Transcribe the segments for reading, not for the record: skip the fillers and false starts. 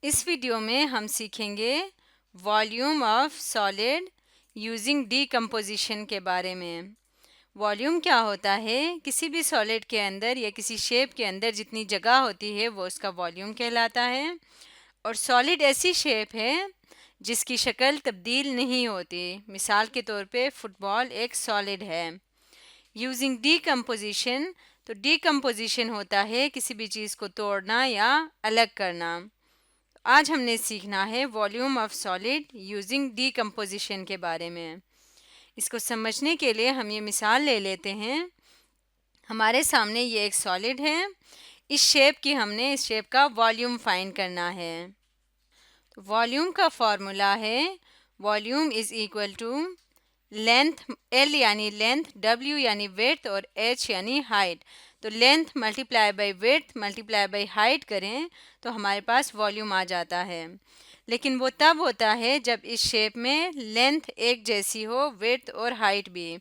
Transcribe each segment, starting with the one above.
इस वीडियो में हम सीखेंगे volume of solid using decomposition के बारे में। वॉल्यूम क्या होता है? किसी भी सॉलिड के अंदर या किसी शेप के अंदर जितनी जगह होती है वो उसका वॉल्यूम कहलाता है। और सॉलिड ऐसी शेप है जिसकी शक्ल तब्दील नहीं होती। मिसाल के तौर पे फुटबॉल एक सॉलिड है। यूजिंग डीकम्पोजिशन, तो डीकम्पोजिशन होता है किसी भी चीज़ को तोड़ना या अलग करना। आज हमने सीखना है volume of solid using decomposition के बारे में। इसको समझने के लिए हम ये मिसाल ले लेते हैं। हमारे सामने ये एक सॉलिड है। इस शेप का वॉल्यूम फाइंड करना है। तो वॉल्यूम का फॉर्मूला है volume is equal to length, L यानी लेंथ, डब्ल्यू यानी विड्थ और एच यानी हाइट। तो length multiply by width multiply by height करें तो हमारे पास वॉल्यूम आ जाता है। लेकिन वो तब होता है जब इस शेप में लेंथ एक जैसी हो, विड्थ और हाइट भी।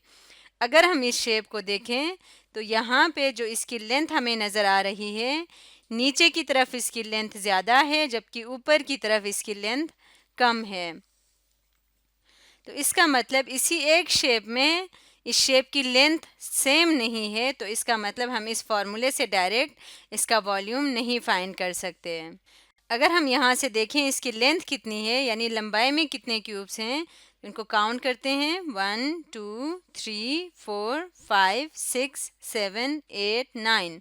अगर हम इस शेप को देखें तो यहाँ पे जो इसकी लेंथ हमें नज़र आ रही है, नीचे की तरफ इसकी लेंथ ज़्यादा है जबकि ऊपर की तरफ इसकी लेंथ कम है। तो इसका मतलब इसी एक शेप में इस शेप की लेंथ सेम नहीं है, तो इसका मतलब हम इस फॉर्मूले से डायरेक्ट इसका वॉल्यूम नहीं फाइंड कर सकते। अगर हम यहाँ से देखें इसकी लेंथ कितनी है यानी लंबाई में कितने क्यूब्स हैं, इनको काउंट करते हैं। 1 2 3 4 5 6 7 8 9।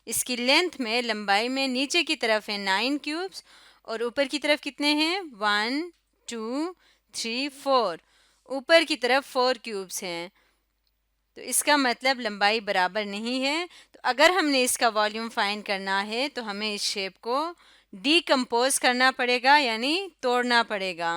इसकी लेंथ में, लंबाई में नीचे की तरफ है 9 क्यूब्स और ऊपर की तरफ कितने हैं? 1 2 3 4। ऊपर की तरफ 4 क्यूब्स हैं। तो इसका मतलब लंबाई बराबर नहीं है। तो अगर हमने इसका वॉल्यूम फाइंड करना है तो हमें इस शेप को डीकम्पोज करना पड़ेगा यानी तोड़ना पड़ेगा।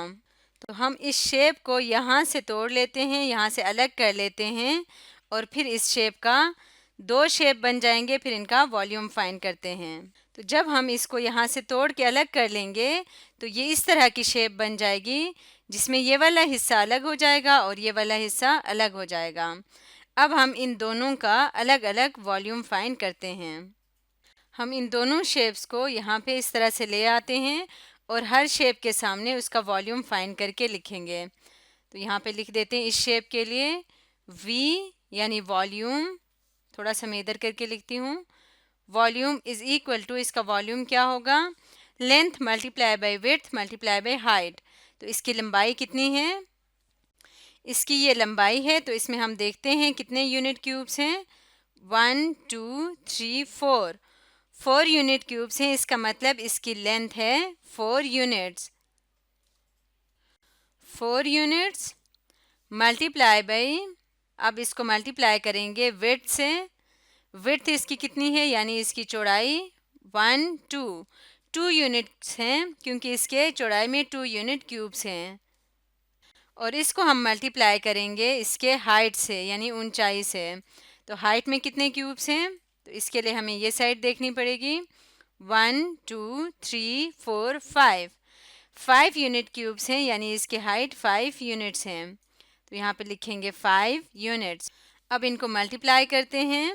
तो हम इस शेप को यहाँ से तोड़ लेते हैं, यहाँ से अलग कर लेते हैं और फिर इस शेप का दो शेप बन जाएंगे। फिर इनका वॉल्यूम फाइंड करते हैं। तो जब हम इसको यहाँ से तोड़ के अलग कर लेंगे तो ये इस तरह की शेप बन जाएगी जिसमें ये वाला हिस्सा अलग हो जाएगा और ये वाला हिस्सा अलग हो जाएगा। अब हम इन दोनों का अलग अलग वॉल्यूम फाइंड करते हैं। हम इन दोनों शेप्स को यहाँ पे इस तरह से ले आते हैं और हर शेप के सामने उसका वॉल्यूम फाइंड करके लिखेंगे। तो यहाँ पे लिख देते हैं इस शेप के लिए V यानी वॉल्यूम। थोड़ा सा मैं इधर करके लिखती हूँ। वॉल्यूम इज इक्वल टू, इसका वॉल्यूम क्या होगा? Length multiply by width multiply by height. तो इसकी लंबाई कितनी है? इसकी ये लंबाई है, तो इसमें हम देखते हैं कितने यूनिट क्यूब्स हैं। 1 2 3 4। 4 यूनिट क्यूब्स हैं। इसका मतलब इसकी लेंथ है 4 यूनिट्स। 4 यूनिट्स मल्टीप्लाई बाई, अब इसको मल्टीप्लाई करेंगे विड्थ से। विड्थ इसकी कितनी है यानी इसकी चौड़ाई 1 2। 2 यूनिट्स हैं क्योंकि इसके चौड़ाई में 2 यूनिट क्यूब्स हैं। और इसको हम मल्टीप्लाई करेंगे इसके हाइट से यानी ऊंचाई से। तो हाइट में कितने क्यूब्स हैं? तो इसके लिए हमें ये साइड देखनी पड़ेगी। 1 2 3 4 5। 5 यूनिट क्यूब्स हैं यानी इसके हाइट 5 यूनिट्स हैं। तो यहाँ पे लिखेंगे 5 यूनिट्स। अब इनको मल्टीप्लाई करते हैं।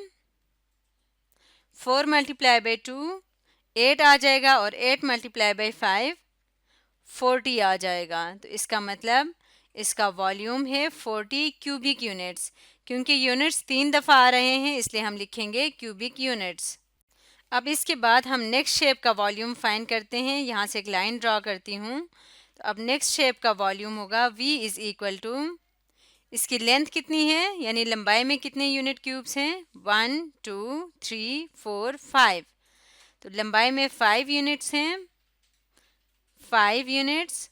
4 मल्टीप्लाई बाई 2 8 आ जाएगा और 8 मल्टीप्लाई बाई 5 40 आ जाएगा। तो इसका मतलब इसका वॉल्यूम है 40 क्यूबिक यूनिट्स। क्योंकि यूनिट्स 3 दफ़ा आ रहे हैं इसलिए हम लिखेंगे क्यूबिक यूनिट्स। अब इसके बाद हम नेक्स्ट शेप का वॉल्यूम फाइंड करते हैं। यहाँ से एक लाइन ड्रॉ करती हूँ। तो अब नेक्स्ट शेप का वॉल्यूम होगा V इज़ इक्वल टू, इसकी लेंथ कितनी है यानी लंबाई में कितने यूनिट क्यूब्स हैं? 1 2 3 4 5। तो लंबाई में 5 यूनिट्स हैं। 5 यूनिट्स,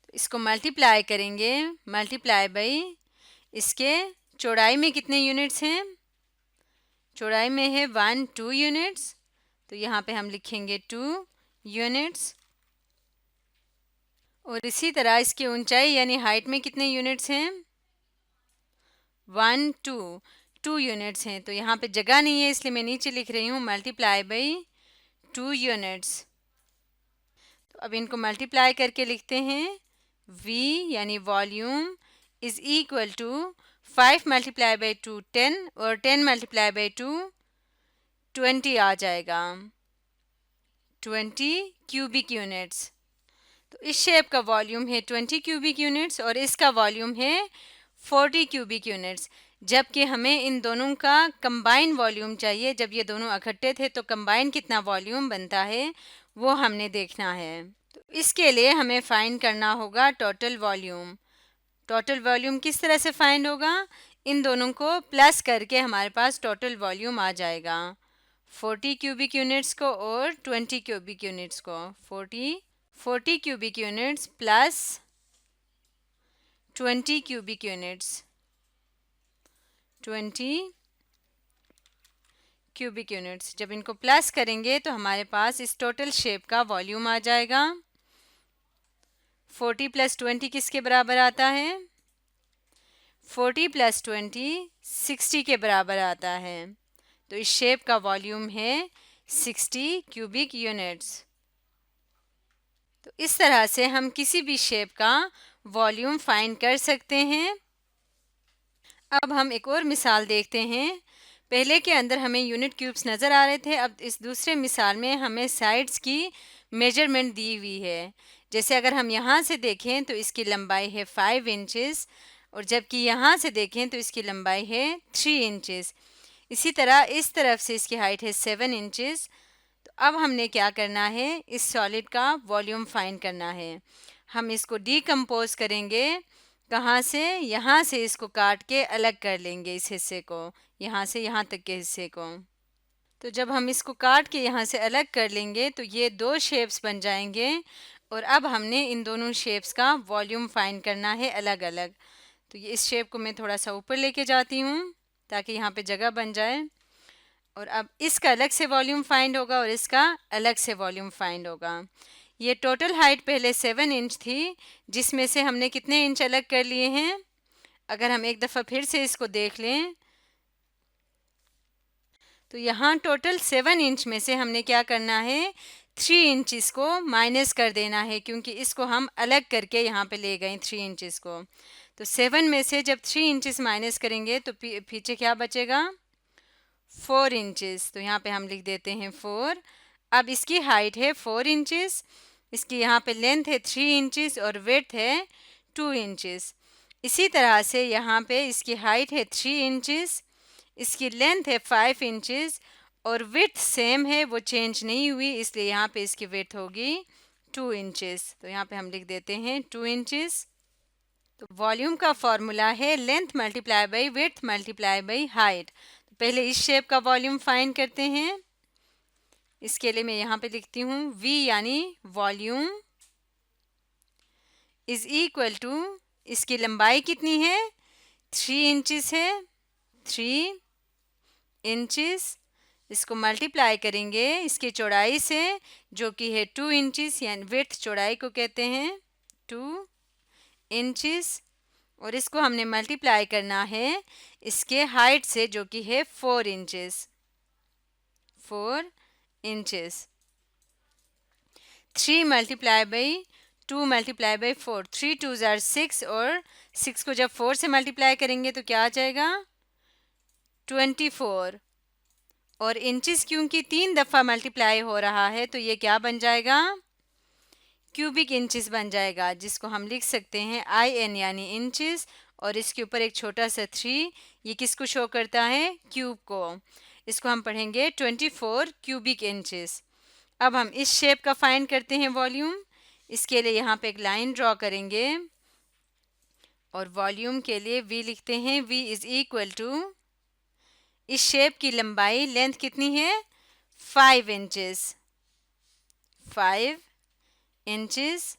तो इसको मल्टीप्लाई करेंगे। मल्टीप्लाई बाई इसके चौड़ाई में कितने यूनिट्स हैं? चौड़ाई में है 1 2 यूनिट्स। तो यहाँ पे हम लिखेंगे 2 यूनिट्स। और इसी तरह इसकी ऊंचाई यानी हाइट में कितने यूनिट्स हैं? 1 2। 2 यूनिट्स हैं। तो यहाँ पे जगह नहीं है इसलिए मैं नीचे लिख रही हूँ मल्टीप्लाई बाई 2 यूनिट्स। तो अब इनको मल्टीप्लाई करके लिखते हैं। V यानी volume is equal to 5 multiply by 2 10 और 10 मल्टीप्लाई बाई 2 20 आ जाएगा। 20 क्यूबिक यूनिट्स। तो इस शेप का वॉल्यूम है 20 क्यूबिक यूनिट्स और इसका वॉल्यूम है 40 क्यूबिक यूनिट्स। जबकि हमें इन दोनों का कंबाइन वॉल्यूम चाहिए। जब ये दोनों इकट्ठे थे तो कंबाइन कितना वॉल्यूम बनता है वो हमने देखना है। तो इसके लिए हमें फाइंड करना होगा टोटल वॉल्यूम। टोटल वॉल्यूम किस तरह से फाइंड होगा? इन दोनों को प्लस करके हमारे पास टोटल वॉल्यूम आ जाएगा, 40 क्यूबिक यूनिट्स को और 20 क्यूबिक यूनिट्स को। 40 cubic units plus 20 cubic units, 20 cubic units. जब इनको प्लस करेंगे तो हमारे पास इस टोटल शेप का वॉल्यूम आ जाएगा। 40 प्लस 20 किसके बराबर आता है? 40 प्लस 20 60 के बराबर आता है। तो इस शेप का वॉल्यूम है 60 क्यूबिक यूनिट्स। तो इस तरह से हम किसी भी शेप का वॉल्यूम फाइंड कर सकते हैं। अब हम एक और मिसाल देखते हैं। पहले के अंदर हमें यूनिट क्यूब्स नज़र आ रहे थे, अब इस दूसरे मिसाल में हमें साइड्स की मेजरमेंट दी हुई है। जैसे अगर हम यहाँ से देखें तो इसकी लंबाई है 5 इंचेस और जबकि यहाँ से देखें तो इसकी लंबाई है 3 इंचेस। इसी तरह इस तरफ से इसकी हाइट है 7 इंचेस। तो अब हमने क्या करना है, इस सॉलिड का वॉल्यूम फाइंड करना है। हम इसको डीकम्पोज करेंगे। कहाँ से? यहाँ से इसको काट के अलग कर लेंगे इस हिस्से को, यहाँ से यहाँ तक के हिस्से को। तो जब हम इसको काट के यहाँ से अलग कर लेंगे तो ये दो शेप्स बन जाएंगे और अब हमने इन दोनों शेप्स का वॉल्यूम फाइंड करना है अलग अलग। तो ये इस शेप को मैं थोड़ा सा ऊपर लेके जाती हूँ ताकि यहाँ पे जगह बन जाए। और अब इसका अलग से वॉल्यूम फाइंड होगा और इसका अलग से वॉल्यूम फाइंड होगा। ये टोटल हाइट पहले 7 इंच थी, जिसमें से हमने कितने इंच अलग कर लिए हैं? अगर हम एक दफ़ा फिर से इसको देख लें तो यहाँ टोटल 7 इंच में से हमने क्या करना है, 3 इंच को माइनस कर देना है, क्योंकि इसको हम अलग करके यहाँ पे ले गए 3 इंच को। तो 7 में से जब 3 इंच माइनस करेंगे तो पीछे क्या बचेगा? 4 इंचेस। तो यहाँ पे हम लिख देते हैं 4। अब इसकी हाइट है 4 इंचेस, इसकी यहाँ पे लेंथ है 3 इंचेस और विड्थ है 2 इंचेस। इसी तरह से यहाँ पे इसकी हाइट है 3 इंचेस, इसकी लेंथ है 5 इंचेस और विड्थ सेम है, वो चेंज नहीं हुई, इसलिए यहाँ पे इसकी विड्थ होगी 2 इंचेस। तो यहाँ पे हम लिख देते हैं 2 इंचेस। तो वॉल्यूम का फॉर्मूला है length multiply by width multiply by height. तो पहले इस शेप का वॉल्यूम फाइंड करते हैं। इसके लिए मैं यहाँ पे लिखती हूँ V यानी वॉल्यूम इज इक्वल टू, इसकी लंबाई कितनी है? 3 इंचेस है, 3 इंचेस। इसको मल्टीप्लाई करेंगे इसकी चौड़ाई से जो कि है 2 इंचेस, यानी विड्थ चौड़ाई को कहते हैं 2 इंचेस। और इसको हमने मल्टीप्लाई करना है इसके हाइट से जो कि है 4 inches, 4 inches. 3 multiply by 2 multiply by 4, 3 2 ज़ार 6 और 6 को जब 4 से मल्टीप्लाई करेंगे तो क्या आ जाएगा? 24। और इंचेस क्योंकि 3 दफ़ा मल्टीप्लाई हो रहा है तो ये क्या बन जाएगा? क्यूबिक इंचेस बन जाएगा, जिसको हम लिख सकते हैं IN यानी इंचेस और इसके ऊपर एक छोटा सा 3, ये किसको शो करता है? क्यूब को। इसको हम पढ़ेंगे 24 क्यूबिक इंचेस। अब हम इस शेप का फाइंड करते हैं वॉल्यूम। इसके लिए यहाँ पे एक लाइन ड्रॉ करेंगे और वॉल्यूम के लिए V लिखते हैं, V इज इक्वल टू, इस शेप की लंबाई लेंथ कितनी है? 5 इंचेस, 5 इंचेस।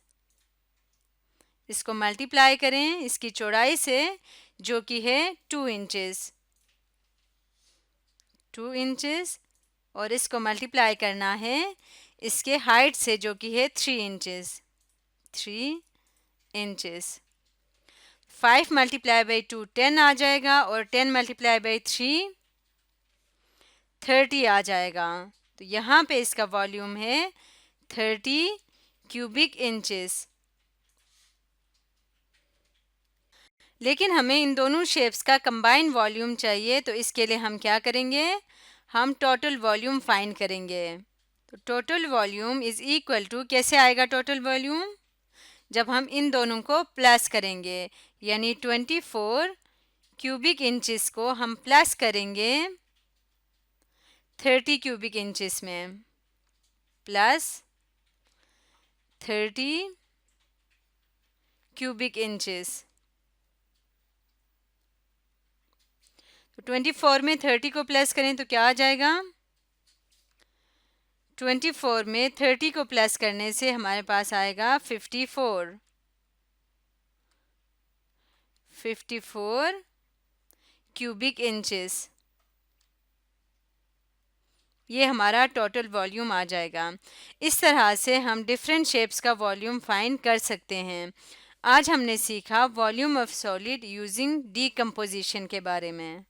इसको मल्टीप्लाई करें इसकी चौड़ाई से जो कि है 2 इंचेस, 2 इंचेस। और इसको मल्टीप्लाई करना है इसके हाइट से जो कि है 3 इंचेस, 3 इंचेस। 5 मल्टीप्लाई बाई 2 10 आ जाएगा और 10 मल्टीप्लाई बाई 3 30 आ जाएगा। तो यहाँ पे इसका वॉल्यूम है 30 क्यूबिक इंचेस। लेकिन हमें इन दोनों शेप्स का कंबाइन वॉल्यूम चाहिए, तो इसके लिए हम क्या करेंगे? हम टोटल वॉल्यूम फाइंड करेंगे। तो total volume is equal to, कैसे आएगा टोटल वॉल्यूम? जब हम इन दोनों को प्लस करेंगे, यानी 24 क्यूबिक इंचेस को हम प्लस करेंगे 30 क्यूबिक इंचेस में, प्लस 30 क्यूबिक इंचेस। तो 24 में 30 को प्लस करें तो क्या आ जाएगा? 24 में 30 को प्लस करने से हमारे पास आएगा 54 क्यूबिक इंचेस। ये हमारा टोटल वॉल्यूम आ जाएगा। इस तरह से हम डिफरेंट शेप्स का वॉल्यूम फाइंड कर सकते हैं। आज हमने सीखा volume of solid using decomposition के बारे में।